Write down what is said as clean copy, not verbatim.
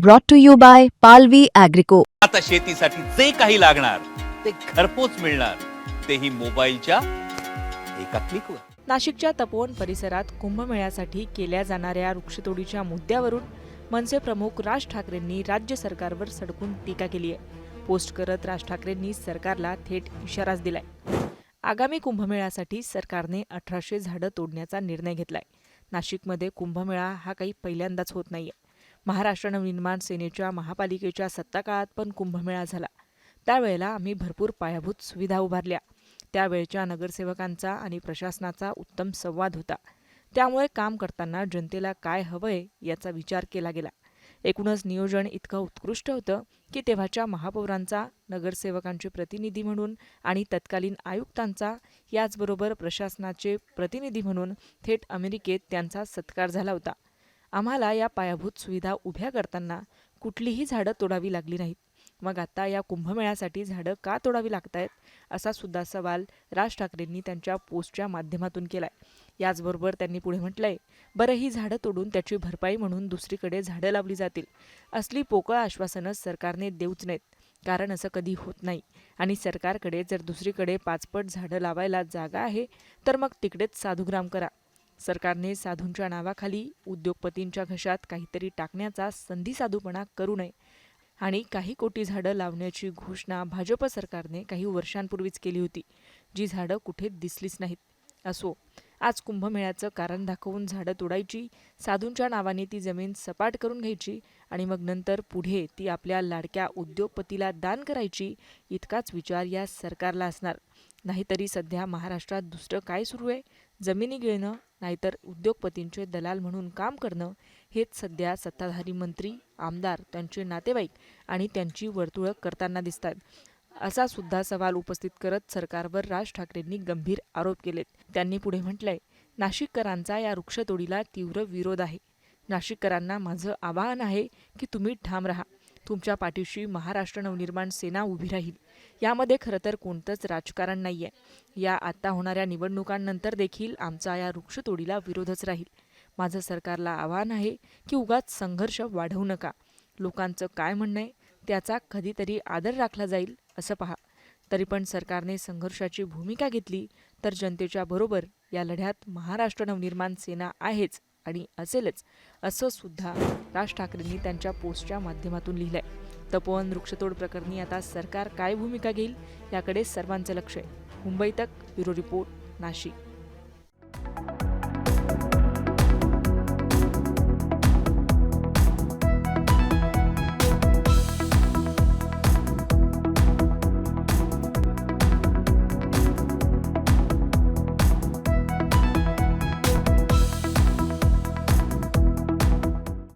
brought to you by Palvi Agrico. आता शेतीसाठी जे काही लागणार ते घरपोच मिळणार, तेही मोबाईलच्या एका क्लिकवर. नाशिकच्या तपोवन परिसरात कुंभमेळ्यासाठी केल्या जाणाऱ्या वृक्षतोडीच्या मुद्द्यावरून मनसे प्रमुख राज ठाकरेंनी राज्य सरकारवर सडकून टीका केली आहे. पोस्ट करत राज ठाकरेंनी सरकारला थेट इशाराच दिलाय. आगामी कुंभमेळ्यासाठी सरकारने 1800 झाडं तोडण्याचा निर्णय घेतलाय. नाशिकमध्ये कुंभमेळा हा काही पहिल्यांदाच होत नाहीये. महाराष्ट्र नवनिर्माण सेनेच्या महापालिकेच्या सत्ताकाळात पण कुंभमेळा झाला. त्यावेळेला आम्ही भरपूर पायाभूत सुविधा उभारल्या. त्यावेळच्या नगरसेवकांचा आणि प्रशासनाचा उत्तम संवाद होता. त्यामुळे काम करताना जनतेला काय हवंय याचा विचार केला गेला. एकूणच नियोजन इतकं उत्कृष्ट होतं की तेव्हाच्या महापौरांचा, नगरसेवकांचे प्रतिनिधी म्हणून आणि तत्कालीन आयुक्तांचा, याचबरोबर प्रशासनाचे प्रतिनिधी म्हणून थेट अमेरिकेत त्यांचा सत्कार झाला होता. आम्हाला या पायाभूत सुविधा उभ्या करताना कुठलीही झाडं तोडावी लागली नाहीत. मग आता या कुंभमेळ्यासाठी झाडं का तोडावी लागतायत, असा सुद्धा सवाल राज ठाकरेंनी त्यांच्या पोस्टच्या माध्यमातून केलाय. याचबरोबर त्यांनी पुढे म्हटलंय, बरं ही झाडं तोडून त्याची भरपाई म्हणून दुसरीकडे झाडं लावली जातील. असली पोकळ आश्वासनं सरकारने देऊच नयेत, कारण असं कधी होत नाही. आणि सरकारकडे जर दुसरीकडे 5 झाडं लावायला जागा आहे तर मग तिकडेच साधुग्राम करा. सरकारने साधूंच्या नावाखाली उद्योगपतींच्या घशात काहीतरी टाकण्याचा संधीसाधूपणा करू नये. आणि काही कोटी झाडं लावण्याची घोषणा भाजप सरकारने काही वर्षांपूर्वीच केली होती, जी झाडं कुठे दिसलीच नाहीत. असो, आज कुंभमेळ्याचं कारण दाखवून झाडं तोडायची, साधूंच्या नावाने ती जमीन सपाट करून घ्यायची आणि मग नंतर पुढे ती आपल्या लाडक्या उद्योगपतीला दान करायची, इतकाच विचार या सरकारला असणार. नाहीतरी सध्या महाराष्ट्रात दुसरं काय सुरू आहे? जमिनी गिळणं, नाहीतर उद्योगपतींचे दलाल म्हणून काम करणं, हेच सध्या सत्ताधारी मंत्री, आमदार, त्यांचे नातेवाईक आणि त्यांची वर्तुळं करताना दिसतात. असा सुद्धा सवाल उपस्थित करत सरकारवर राज ठाकरेंनी गंभीर आरोप केलेत. त्यांनी पुढे म्हटलंय, नाशिककरांचा या वृक्षतोडीला तीव्र विरोध आहे. नाशिककरांना माझं आवाहन आहे की तुम्ही ठाम राहा. तुमच्या पाठीशी महाराष्ट्र नवनिर्माण सेना उभी राहील. यामध्ये खरं तर कोणतंच राजकारण नाहीये. या आता होणाऱ्या निवडणुकांनंतर देखील आमचा या वृक्षतोडीला विरोधच राहील. माझं सरकारला आवाहन आहे की उगाच संघर्ष वाढवू नका. लोकांचं काय म्हणणं आहे त्याचा कधीतरी आदर राखला जाईल असं पहा. तरी पण सरकारने संघर्षाची भूमिका घेतली तर जनतेच्या बरोबर या लढ्यात महाराष्ट्र नवनिर्माण सेना आहेच आणि असेलच, असं सुद्धा राज ठाकरेंनी त्यांच्या पोस्टच्या माध्यमातून लिहिलंय. तपोवन वृक्षतोड प्रकरणी आता सरकार काय भूमिका घेईल याकडे सर्वांचं लक्ष आहे. मुंबई तक, ब्युरो रिपोर्ट, नाशिक.